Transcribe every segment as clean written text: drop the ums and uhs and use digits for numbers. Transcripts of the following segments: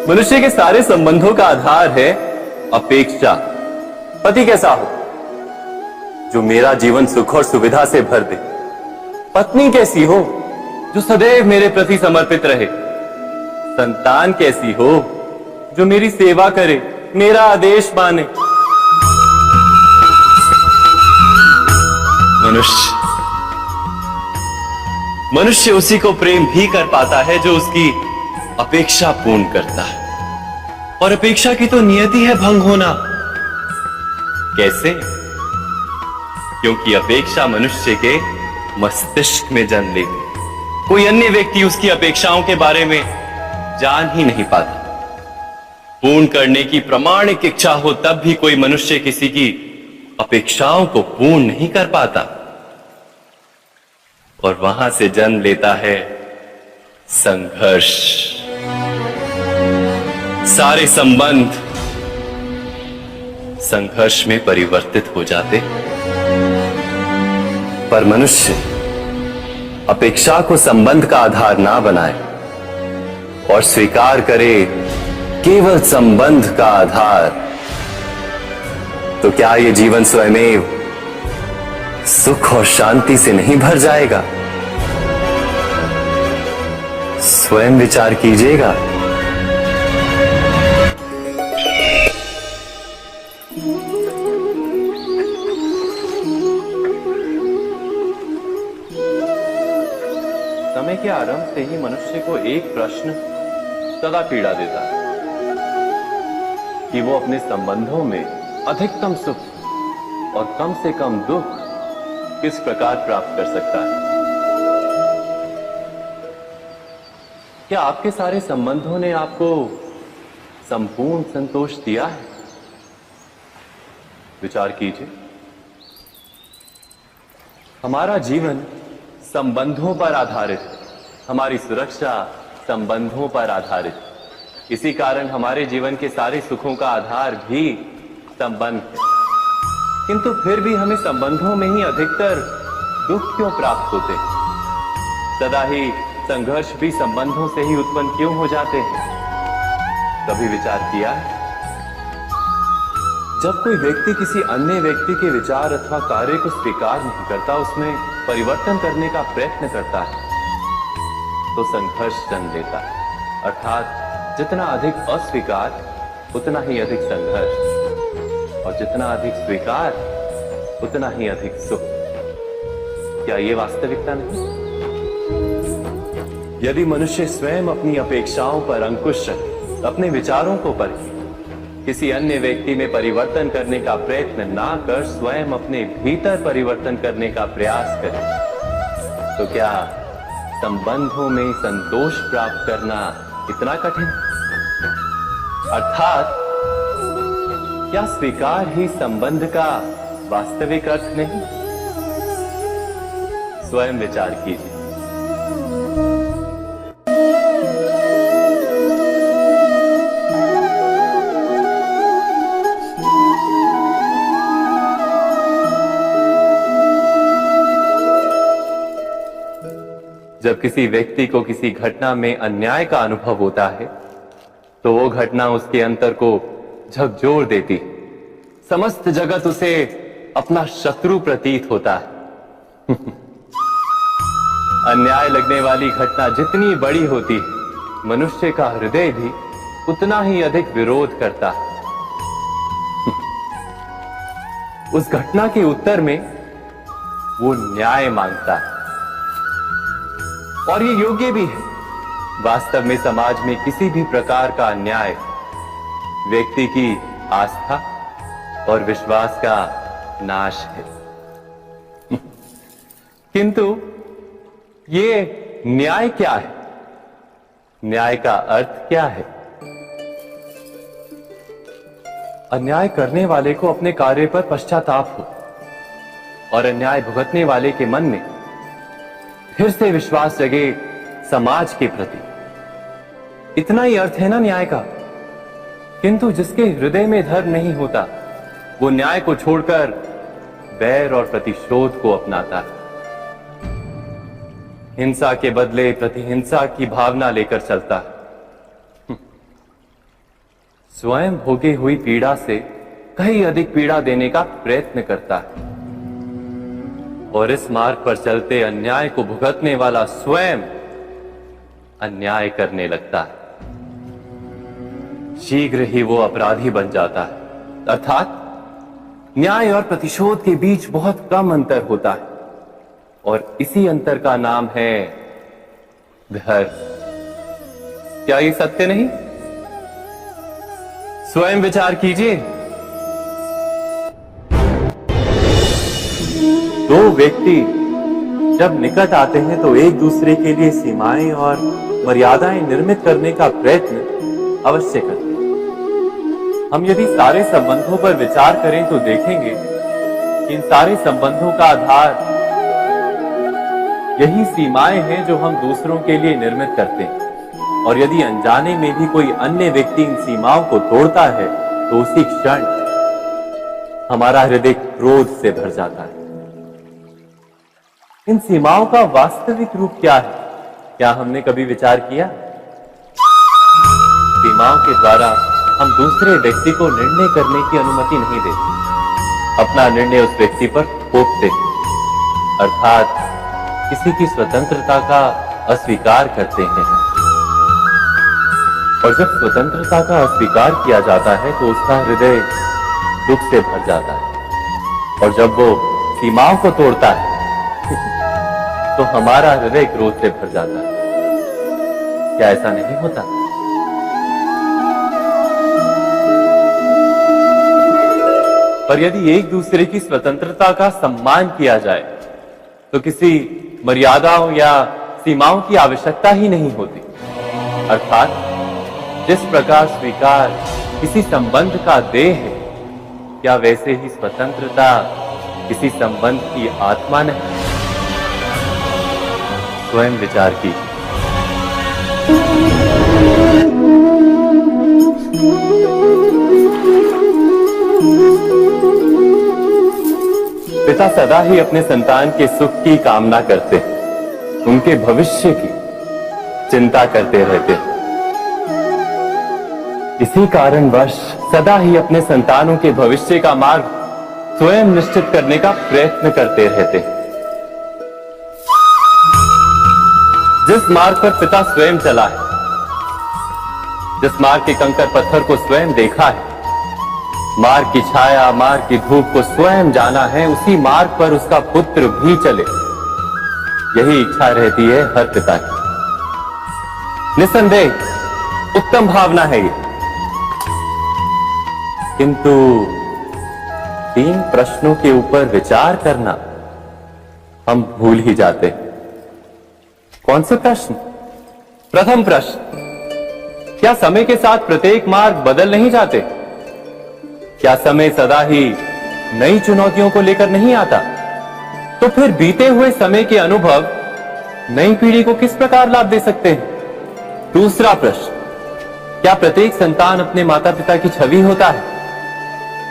मनुष्य के सारे संबंधों का आधार है अपेक्षा। पति कैसा हो जो मेरा जीवन सुख और सुविधा से भर दे। पत्नी कैसी हो जो सदैव मेरे प्रति समर्पित रहे। संतान कैसी हो जो मेरी सेवा करे, मेरा आदेश माने। मनुष्य उसी को प्रेम भी कर पाता है जो उसकी अपेक्षा पूर्ण करता है। और अपेक्षा की तो नियति है भंग होना। कैसे? क्योंकि अपेक्षा मनुष्य के मस्तिष्क में जन्म लेती। कोई अन्य व्यक्ति उसकी अपेक्षाओं के बारे में जान ही नहीं पाता। पूर्ण करने की प्रामाणिक इच्छा हो तब भी कोई मनुष्य किसी की अपेक्षाओं को पूर्ण नहीं कर पाता। और वहां से जन्म लेता है संघर्ष। सारे संबंध संघर्ष में परिवर्तित हो जाते। पर मनुष्य अपेक्षा को संबंध का आधार ना बनाए और स्वीकार करे केवल संबंध का आधार, तो क्या ये जीवन स्वयमेव सुख और शांति से नहीं भर जाएगा? स्वयं विचार कीजिएगा। समय के आरंभ से ही मनुष्य को एक प्रश्न सदा पीड़ा देता है कि वो अपने संबंधों में अधिकतम सुख और कम से कम दुख किस प्रकार प्राप्त कर सकता है। क्या आपके सारे संबंधों ने आपको संपूर्ण संतोष दिया है? विचार कीजिए। हमारा जीवन संबंधों पर आधारित है। हमारी सुरक्षा संबंधों पर आधारित है। इसी कारण हमारे जीवन के सारे सुखों का आधार भी संबंध है। किंतु फिर भी हमें संबंधों में ही अधिकतर दुख क्यों प्राप्त होते हैं? सदा ही संघर्ष भी संबंधों से ही उत्पन्न क्यों हो जाते हैं? कभी विचार किया है? जब कोई व्यक्ति किसी अन्य व्यक्ति के विचार अथवा कार्य को स्वीकार नहीं करता, उसमें परिवर्तन करने का प्रयत्न करता है, तो संघर्ष जन्म लेता है। अर्थात जितना अधिक अस्वीकार उतना ही अधिक संघर्ष, और जितना अधिक स्वीकार उतना ही अधिक सुख। क्या ये वास्तविकता नहीं? यदि मनुष्य स्वयं अपनी अपेक्षाओं पर अंकुश रखे, अपने विचारों को परखे, किसी अन्य व्यक्ति में परिवर्तन करने का प्रयत्न ना कर स्वयं अपने भीतर परिवर्तन करने का प्रयास करे, तो क्या संबंधों में संतोष प्राप्त करना इतना कठिन? अर्थात क्या स्वीकार ही संबंध का वास्तविक अर्थ नहीं? स्वयं विचार कीजिए। जब किसी व्यक्ति को किसी घटना में अन्याय का अनुभव होता है, तो वो घटना उसके अंतर को झकझोर देती। समस्त जगत उसे अपना शत्रु प्रतीत होता है। अन्याय लगने वाली घटना जितनी बड़ी होती है, मनुष्य का हृदय भी उतना ही अधिक विरोध करता है। उस घटना के उत्तर में वो न्याय मांगता है, और ये योग्य भी है। वास्तव में समाज में किसी भी प्रकार का अन्याय व्यक्ति की आस्था और विश्वास का नाश है। किंतु ये न्याय क्या है? न्याय का अर्थ क्या है? अन्याय करने वाले को अपने कार्य पर पश्चाताप हो, और अन्याय भुगतने वाले के मन में फिर से विश्वास जगे समाज के प्रति। इतना ही अर्थ है ना न्याय का। किंतु जिसके हृदय में धर्म नहीं होता, वो न्याय को छोड़कर बैर और प्रतिशोध को अपनाता है। हिंसा के बदले प्रतिहिंसा की भावना लेकर चलता है। स्वयं भोगी हुई पीड़ा से कहीं अधिक पीड़ा देने का प्रयत्न करता है और इस मार्ग पर चलते अन्याय को भुगतने वाला स्वयं अन्याय करने लगता है। शीघ्र ही वो अपराधी बन जाता है, अर्थात न्याय और प्रतिशोध के बीच बहुत कम अंतर होता है और इसी अंतर का नाम है धर्म। क्या ये सत्य नहीं? स्वयं विचार कीजिए। दो व्यक्ति जब निकट आते हैं तो एक दूसरे के लिए सीमाएं और मर्यादाएं निर्मित करने का प्रयत्न अवश्य करते हैं। हम यदि सारे संबंधों पर विचार करें तो देखेंगे कि इन सारे संबंधों का आधार यही सीमाएं हैं जो हम दूसरों के लिए निर्मित करते हैं। और यदि अनजाने में भी कोई अन्य व्यक्ति इन सीमाओं को तोड़ता है तो उसी क्षण हमारा हृदय क्रोध से भर जाता है। इन सीमाओं का वास्तविक रूप क्या है? क्या हमने कभी विचार किया? सीमाओं के द्वारा हम दूसरे व्यक्ति को निर्णय करने की अनुमति नहीं देते, अपना निर्णय उस व्यक्ति पर थोप देते, अर्थात किसी की स्वतंत्रता का अस्वीकार करते हैं। और जब स्वतंत्रता का अस्वीकार किया जाता है तो उसका हृदय दुख से भर जाता है और जब वो सीमाओं को तोड़ता है तो हमारा हृदय क्रोध से भर जाता है। क्या ऐसा नहीं होता? पर यदि एक दूसरे की स्वतंत्रता का सम्मान किया जाए तो किसी मर्यादाओं या सीमाओं की आवश्यकता ही नहीं होती। अर्थात जिस प्रकार स्वीकार किसी संबंध का देह है, क्या वैसे ही स्वतंत्रता किसी संबंध की आत्मा नहीं? स्वयं विचार कीजिए। पिता सदा ही अपने संतान के सुख की कामना करते हैं, उनके भविष्य की चिंता करते रहते हैं। इसी कारणवश सदा ही अपने संतानों के भविष्य का मार्ग स्वयं निश्चित करने का प्रयत्न करते रहते हैं। जिस मार्ग पर पिता स्वयं चला है, जिस मार्ग के कंकर पत्थर को स्वयं देखा है, मार्ग की छाया, मार्ग की धूप को स्वयं जाना है, उसी मार्ग पर उसका पुत्र भी चले, यही इच्छा रहती है हर पिता की। निसंदेह उत्तम भावना है ये, किंतु 3 प्रश्नों के ऊपर विचार करना हम भूल ही जाते हैं। कौन से प्रश्न? प्रथम प्रश्न, क्या समय के साथ प्रत्येक मार्ग बदल नहीं जाते? क्या समय सदा ही नई चुनौतियों को लेकर नहीं आता? तो फिर बीते हुए समय के अनुभव नई पीढ़ी को किस प्रकार लाभ दे सकते हैं? दूसरा प्रश्न, क्या प्रत्येक संतान अपने माता पिता की छवि होता है?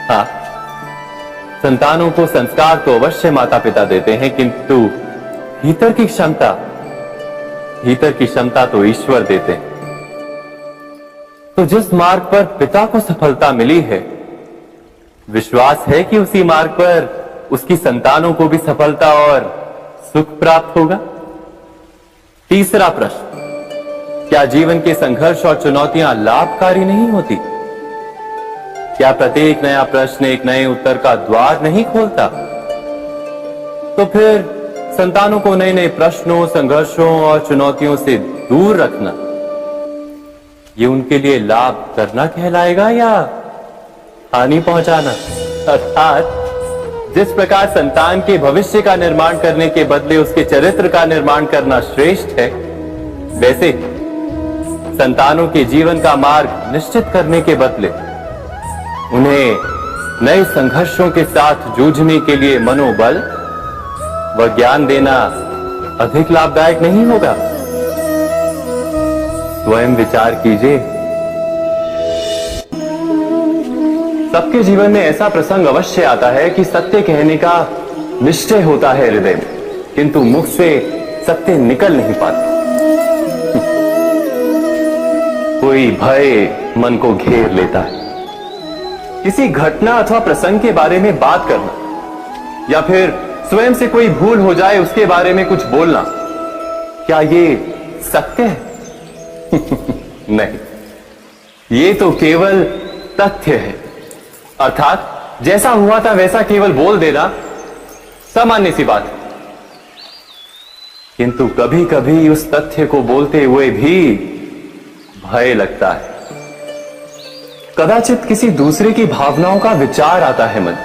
हाँ, संतानों को संस्कार तो अवश्य माता पिता देते हैं, किंतु भीतर की क्षमता तो ईश्वर देते हैं। तो जिस मार्ग पर पिता को सफलता मिली है, विश्वास है कि उसी मार्ग पर उसकी संतानों को भी सफलता और सुख प्राप्त होगा। तीसरा प्रश्न, क्या जीवन के संघर्ष और चुनौतियां लाभकारी नहीं होती? क्या प्रत्येक नया प्रश्न एक नए उत्तर का द्वार नहीं खोलता? तो फिर संतानों को नए नए प्रश्नों, संघर्षों और चुनौतियों से दूर रखना, ये उनके लिए लाभ करना कहलाएगा या हानि पहुंचाना? अर्थात जिस प्रकार संतान के भविष्य का निर्माण करने के बदले उसके चरित्र का निर्माण करना श्रेष्ठ है, वैसे संतानों के जीवन का मार्ग निश्चित करने के बदले उन्हें नए संघर्षों के साथ जूझने के लिए मनोबल व ज्ञान देना अधिक लाभदायक नहीं होगा? स्वयं विचार कीजिए। सबके जीवन में ऐसा प्रसंग अवश्य आता है कि सत्य कहने का निश्चय होता है हृदय में, किंतु मुख से सत्य निकल नहीं पाता। कोई भय मन को घेर लेता है। किसी घटना अथवा प्रसंग के बारे में बात करना या फिर स्वयं से कोई भूल हो जाए उसके बारे में कुछ बोलना, क्या ये सत्य है? नहीं, ये तो केवल तथ्य है। अर्थात जैसा हुआ था वैसा केवल बोल देना सामान्य सी बात है। किंतु कभी कभी उस तथ्य को बोलते हुए भी भय लगता है। कदाचित किसी दूसरे की भावनाओं का विचार आता है मन,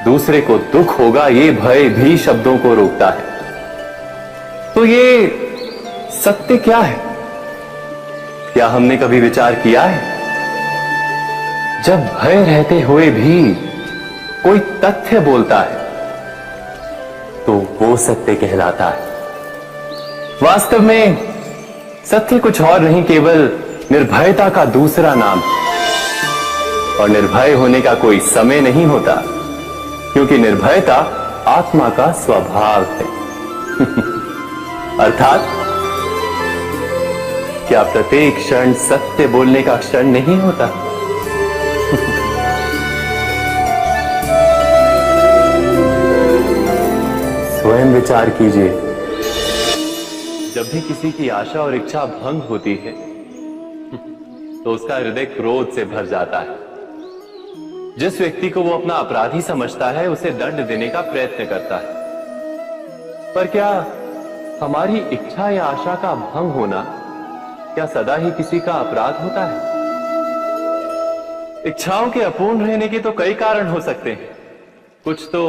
दूसरे को दुख होगा ये भय भी शब्दों को रोकता है। तो ये सत्य क्या है? क्या हमने कभी विचार किया है? जब भय रहते हुए भी कोई तथ्य बोलता है तो वो सत्य कहलाता है। वास्तव में सत्य कुछ और नहीं, केवल निर्भयता का दूसरा नाम है। और निर्भय होने का कोई समय नहीं होता, क्योंकि निर्भयता आत्मा का स्वभाव है। अर्थात क्या प्रत्येक क्षण सत्य बोलने का क्षण नहीं होता? स्वयं विचार कीजिए। जब भी किसी की आशा और इच्छा भंग होती है तो उसका हृदय क्रोध से भर जाता है। जिस व्यक्ति को वो अपना अपराधी समझता है उसे दंड देने का प्रयत्न करता है। पर क्या हमारी इच्छा या आशा का भंग होना क्या सदा ही किसी का अपराध होता है? इच्छाओं के अपूर्ण रहने के तो कई कारण हो सकते हैं। कुछ तो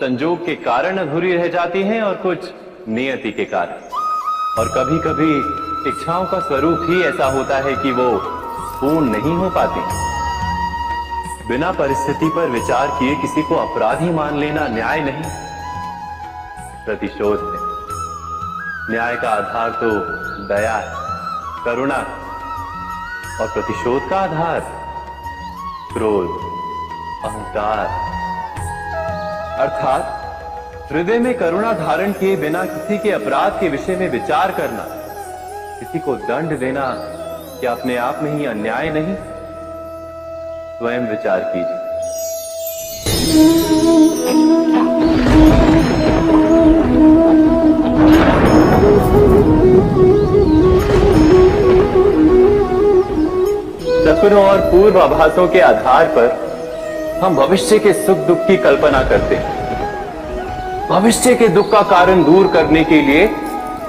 संजोग के कारण अधूरी रह जाती हैं और कुछ नियति के कारण। और कभी कभी इच्छाओं का स्वरूप ही ऐसा होता है कि वो पूर्ण नहीं हो पाती। बिना परिस्थिति पर विचार किए किसी को अपराधी मान लेना न्याय नहीं, प्रतिशोध है। न्याय का आधार तो दया है, करुणा है, और प्रतिशोध का आधार क्रोध, अहंकार। अर्थात हृदय में करुणा धारण किए बिना किसी के अपराध के विषय में विचार करना, किसी को दंड देना, क्या अपने आप में ही अन्याय नहीं? स्वयं विचार कीजिए। सपनों और पूर्वाभासों के आधार पर हम भविष्य के सुख दुख की कल्पना करते हैं। भविष्य के दुख का कारण दूर करने के लिए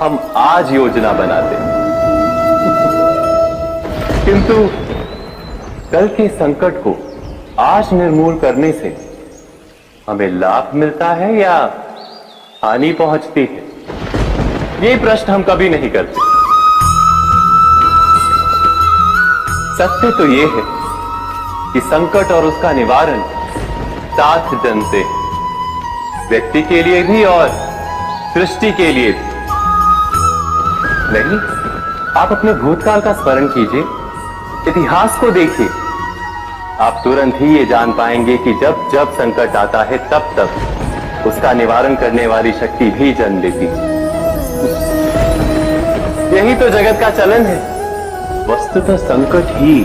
हम आज योजना बनाते हैं। किंतु कल के संकट को आज निर्मूल करने से हमें लाभ मिलता है या हानि पहुंचती है? ये प्रश्न हम कभी नहीं करते। सत्य तो ये है कि संकट और उसका निवारण साथ जन से, व्यक्ति के लिए भी और सृष्टि के लिए भी। नहीं, आप अपने भूतकाल का स्मरण कीजिए, इतिहास को देखिए। आप तुरंत ही ये जान पाएंगे कि जब जब संकट आता है तब तब उसका निवारण करने वाली शक्ति भी जन्म लेती है। यही तो जगत का चलन है। वस्तुतः संकट ही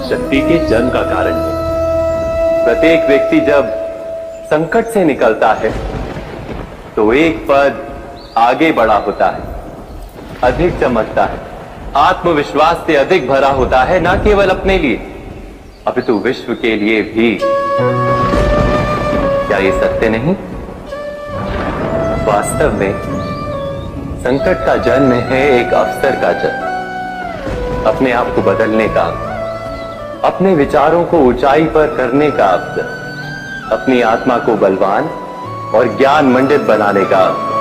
शक्ति के जन्म का कारण है। प्रत्येक व्यक्ति जब संकट से निकलता है तो एक पद आगे बढ़ा होता है, अधिक चमकता है, आत्मविश्वास से अधिक भरा होता है, न केवल अपने लिए अपितु विश्व के लिए भी। क्या ये सत्य नहीं? वास्तव में संकट का जन्म है एक अवसर का जन्म, अपने आप को बदलने का, अपने विचारों को ऊंचाई पर करने का अवसर, अपनी आत्मा को बलवान और ज्ञान मंडित बनाने का अवसर।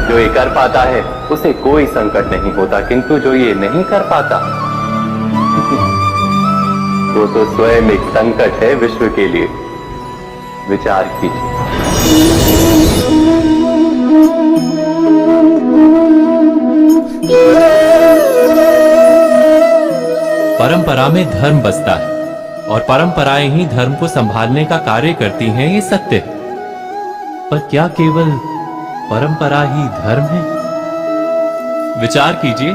जो ये कर पाता है उसे कोई संकट नहीं होता, किंतु जो ये नहीं कर पाता वो तो स्वयं एक संकट है विश्व के लिए। विचार कीजिए। परंपरा में धर्म बसता है और परंपराएं ही धर्म को संभालने का कार्य करती हैं, ये सत्य है। पर क्या केवल परंपरा ही धर्म है? विचार कीजिए।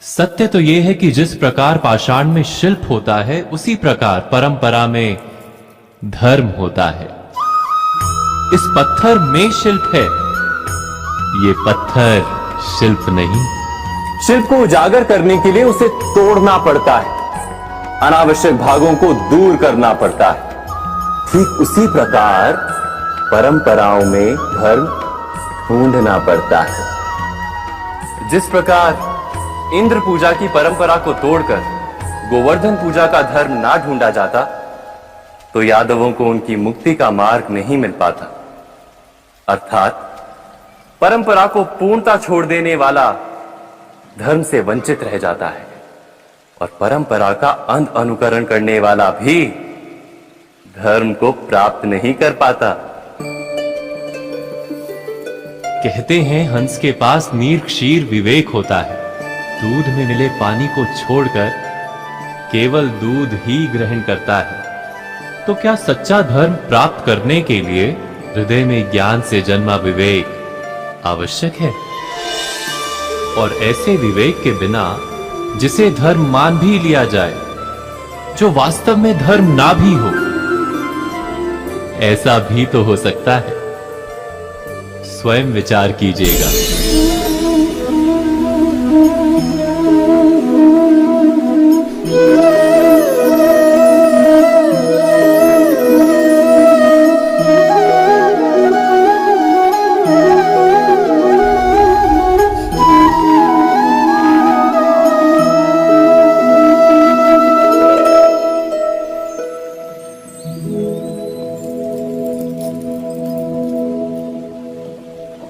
सत्य तो यह है कि जिस प्रकार पाषाण में शिल्प होता है, उसी प्रकार परंपरा में धर्म होता है। इस पत्थर में शिल्प है, ये पत्थर शिल्प नहीं। शिल्प को उजागर करने के लिए उसे तोड़ना पड़ता है, अनावश्यक भागों को दूर करना पड़ता है। ठीक उसी प्रकार परंपराओं में धर्म ढूंढना पड़ता है। जिस प्रकार इंद्र पूजा की परंपरा को तोड़कर गोवर्धन पूजा का धर्म ना ढूंढा जाता, तो यादवों को उनकी मुक्ति का मार्ग नहीं मिल पाता। अर्थात परंपरा को पूर्णता छोड़ देने वाला धर्म से वंचित रह जाता है, और परंपरा का अंध अनुकरण करने वाला भी धर्म को प्राप्त नहीं कर पाता। कहते हैं हंस के पास नीर क्षीर विवेक होता है। दूध में मिले पानी को छोड़कर केवल दूध ही ग्रहण करता है। तो क्या सच्चा धर्म प्राप्त करने के लिए हृदय में ज्ञान से जन्मा विवेक आवश्यक है? और ऐसे विवेक के बिना जिसे धर्म मान भी लिया जाए, जो वास्तव में धर्म ना भी हो, ऐसा भी तो हो सकता है। स्वयं विचार कीजिएगा।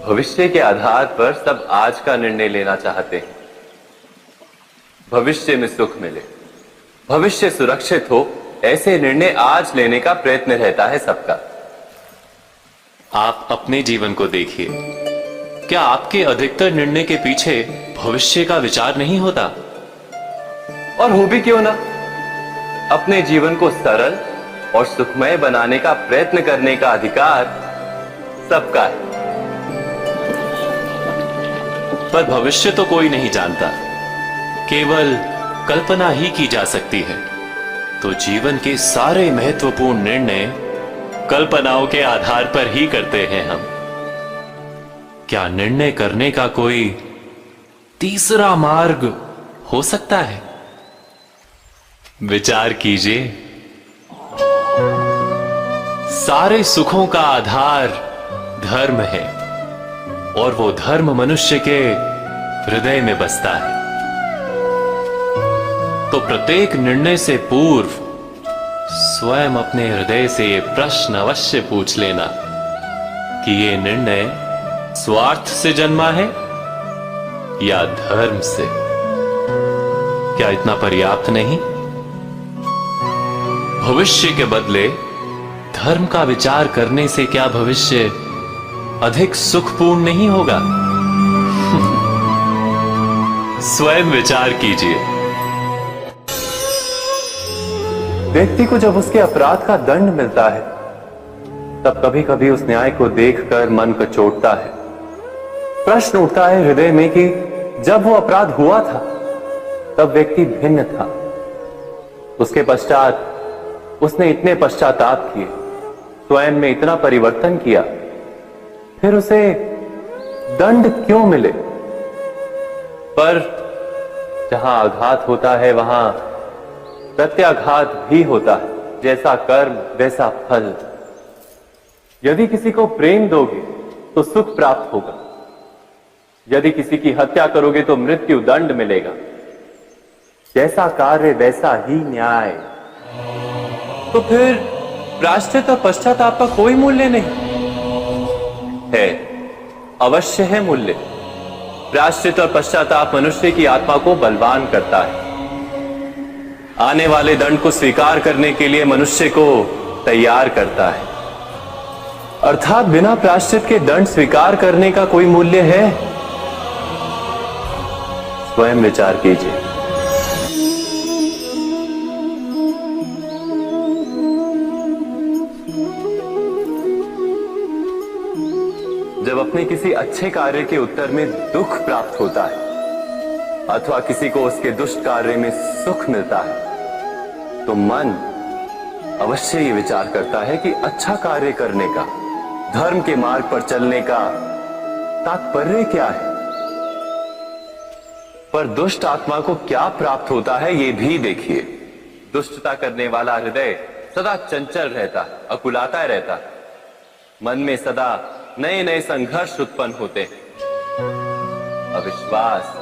भविष्य के आधार पर सब आज का निर्णय लेना चाहते हैं। भविष्य में सुख मिले, भविष्य सुरक्षित हो, ऐसे निर्णय आज लेने का प्रयत्न रहता है सबका। आप अपने जीवन को देखिए। क्या आपके अधिकतर निर्णय के पीछे भविष्य का विचार नहीं होता? और हो भी क्यों ना, अपने जीवन को सरल और सुखमय बनाने का प्रयत्न करने का अधिकार सबका है। पर भविष्य तो कोई नहीं जानता, केवल कल्पना ही की जा सकती है। तो जीवन के सारे महत्वपूर्ण निर्णय कल्पनाओं के आधार पर ही करते हैं हम। क्या निर्णय करने का कोई तीसरा मार्ग हो सकता है? विचार कीजिए। सारे सुखों का आधार धर्म है, और वो धर्म मनुष्य के हृदय में बसता है। तो प्रत्येक निर्णय से पूर्व स्वयं अपने हृदय से ये प्रश्न अवश्य पूछ लेना कि ये निर्णय स्वार्थ से जन्मा है या धर्म से। क्या इतना पर्याप्त नहीं? भविष्य के बदले धर्म का विचार करने से क्या भविष्य अधिक सुखपूर्ण नहीं होगा? स्वयं विचार कीजिए। व्यक्ति को जब उसके अपराध का दंड मिलता है, तब कभी कभी उस न्याय को देखकर मन कचोटता है। प्रश्न उठता है हृदय में कि जब वो अपराध हुआ था, तब व्यक्ति भिन्न था। उसके पश्चात उसने इतने पश्चाताप किए, स्वयं में इतना परिवर्तन किया, फिर उसे दंड क्यों मिले? पर जहां आघात होता है, वहां प्रत्याघात भी होता है। जैसा कर्म वैसा फल। यदि किसी को प्रेम दोगे तो सुख प्राप्त होगा, यदि किसी की हत्या करोगे तो मृत्यु दंड मिलेगा। जैसा कार्य वैसा ही न्याय। तो फिर प्रायश्चित और पश्चाताप का कोई मूल्य नहीं है? अवश्य है मूल्य। प्रायश्चित और पश्चाताप मनुष्य की आत्मा को बलवान करता है। आने वाले दंड को स्वीकार करने के लिए मनुष्य को तैयार करता है। अर्थात बिना प्रायश्चित के दंड स्वीकार करने का कोई मूल्य है? स्वयं विचार कीजिए। जब अपने किसी अच्छे कार्य के उत्तर में दुख प्राप्त होता है अथवा किसी को उसके दुष्ट कार्य में सुख मिलता है, तो मन अवश्य ये विचार करता है कि अच्छा कार्य करने का, धर्म के मार्ग पर चलने का तात्पर्य क्या है। पर दुष्ट आत्मा को क्या प्राप्त होता है ये भी देखिए। दुष्टता करने वाला हृदय सदा चंचल रहता, अकुलाता रहता, मन में सदा नए नए संघर्ष उत्पन्न होते, अविश्वास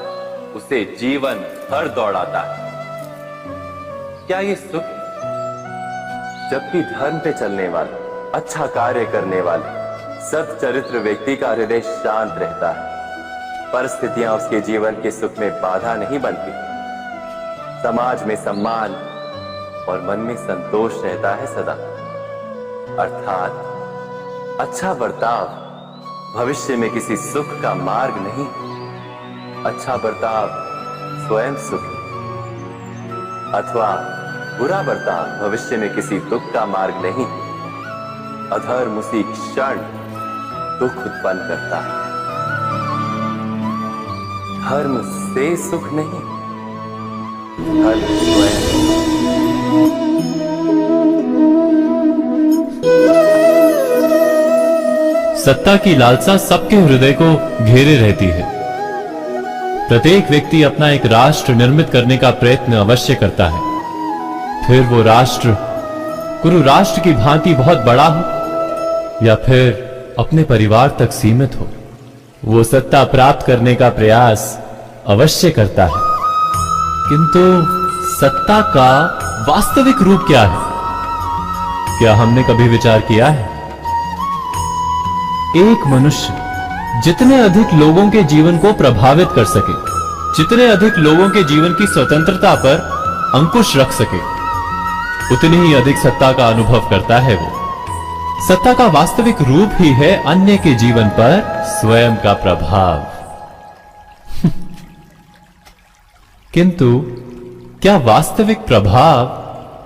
उसे जीवन भर दौड़ाता है। क्या ये सुख? जबकि धर्म पे चलने वाले, अच्छा कार्य करने वाले, सच्चरित्र व्यक्ति का हृदय शांत रहता है, परिस्थितियां उसके जीवन के सुख में बाधा नहीं बनती, समाज में सम्मान और मन में संतोष रहता है सदा। अर्थात अच्छा बर्ताव भविष्य में किसी सुख का मार्ग नहीं, अच्छा बर्ताव स्वयं सुख, अथवा बुरा बर्ताव भविष्य में किसी दुख का मार्ग नहीं। अधर्म उसी क्षण दुख उत्पन्न करता है, धर्म से सुख नहीं, धर्म स्वयं। सत्ता की लालसा सबके हृदय को घेरे रहती है। प्रत्येक व्यक्ति अपना एक राष्ट्र निर्मित करने का प्रयत्न अवश्य करता है, फिर वो राष्ट्र कुरु राष्ट्र की भांति बहुत बड़ा हो या फिर अपने परिवार तक सीमित हो, वो सत्ता प्राप्त करने का प्रयास अवश्य करता है। किंतु सत्ता का वास्तविक रूप क्या है? क्या हमने कभी विचार किया है? एक मनुष्य जितने अधिक लोगों के जीवन को प्रभावित कर सके, जितने अधिक लोगों के जीवन की स्वतंत्रता पर अंकुश रख सके, उतनी ही अधिक सत्ता का अनुभव करता है वो। सत्ता का वास्तविक रूप ही है अन्य के जीवन पर स्वयं का प्रभाव। किंतु क्या वास्तविक प्रभाव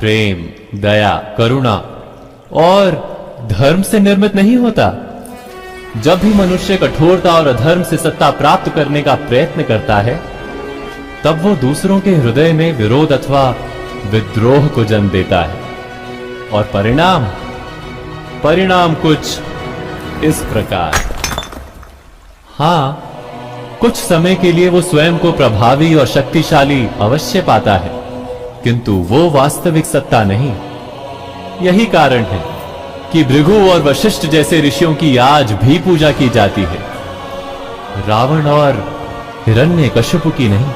प्रेम, दया, करुणा और धर्म से निर्मित नहीं होता? जब भी मनुष्य कठोरता और अधर्म से सत्ता प्राप्त करने का प्रयत्न करता है, तब वो दूसरों के हृदय में विरोध अथवा विद्रोह को जन्म देता है, और परिणाम कुछ इस प्रकार। हां, कुछ समय के लिए वो स्वयं को प्रभावी और शक्तिशाली अवश्य पाता है, किंतु वो वास्तविक सत्ता नहीं। यही कारण है कि भृगु और वशिष्ठ जैसे ऋषियों की आज भी पूजा की जाती है, रावण और हिरण्यकशिपु की नहीं।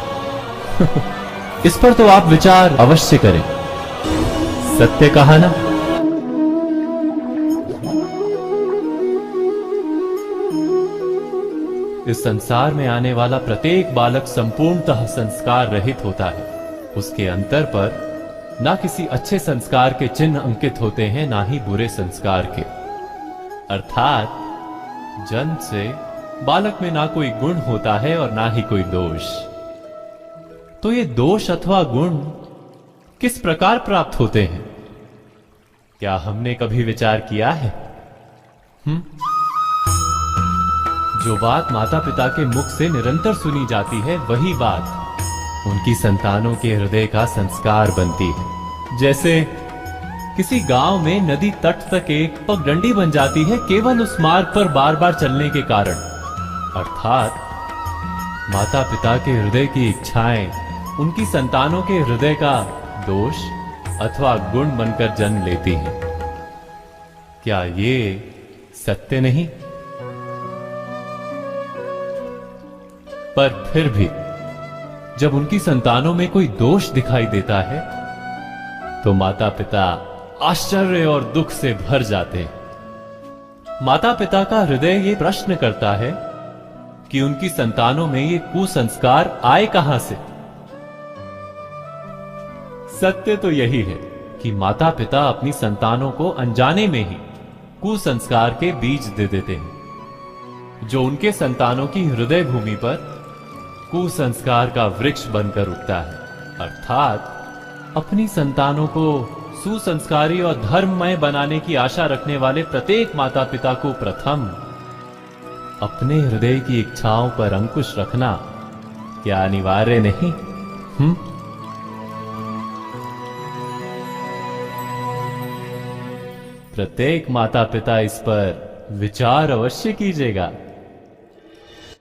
इस पर तो आप विचार अवश्य करें। सत्य कहा ना? इस संसार में आने वाला प्रत्येक बालक संपूर्णतः संस्कार रहित होता है। उसके अंतर पर ना किसी अच्छे संस्कार के चिन्ह अंकित होते हैं, ना ही बुरे संस्कार के। अर्थात जन्म से बालक में ना कोई गुण होता है और ना ही कोई दोष। तो ये दोष अथवा गुण किस प्रकार प्राप्त होते हैं? क्या हमने कभी विचार किया है? जो बात माता पिता के मुख से निरंतर सुनी जाती है, वही बात उनकी संतानों के हृदय का संस्कार बनती है। जैसे किसी गांव में नदी तट तक एक पगडंडी बन जाती है केवल उस मार्ग पर बार बार चलने के कारण। अर्थात माता पिता के हृदय की इच्छाएं उनकी संतानों के हृदय का दोष अथवा गुण बनकर जन्म लेती हैं। क्या ये सत्य नहीं? पर फिर भी जब उनकी संतानों में कोई दोष दिखाई देता है, तो माता पिता आश्चर्य और दुख से भर जाते हैं। माता पिता का हृदय ये प्रश्न करता है कि उनकी संतानों में ये कुसंस्कार आए कहां से। सत्य तो यही है कि माता पिता अपनी संतानों को अनजाने में ही कुसंस्कार के बीज दे देते हैं, जो उनके संतानों की हृदय भूमि पर कुसंस्कार का वृक्ष बनकर उगता है। अर्थात अपनी संतानों को सुसंस्कारी और धर्ममय बनाने की आशा रखने वाले प्रत्येक माता पिता को प्रथम अपने हृदय की इच्छाओं पर अंकुश रखना क्या अनिवार्य नहीं? प्रत्येक माता पिता इस पर विचार अवश्य कीजिएगा।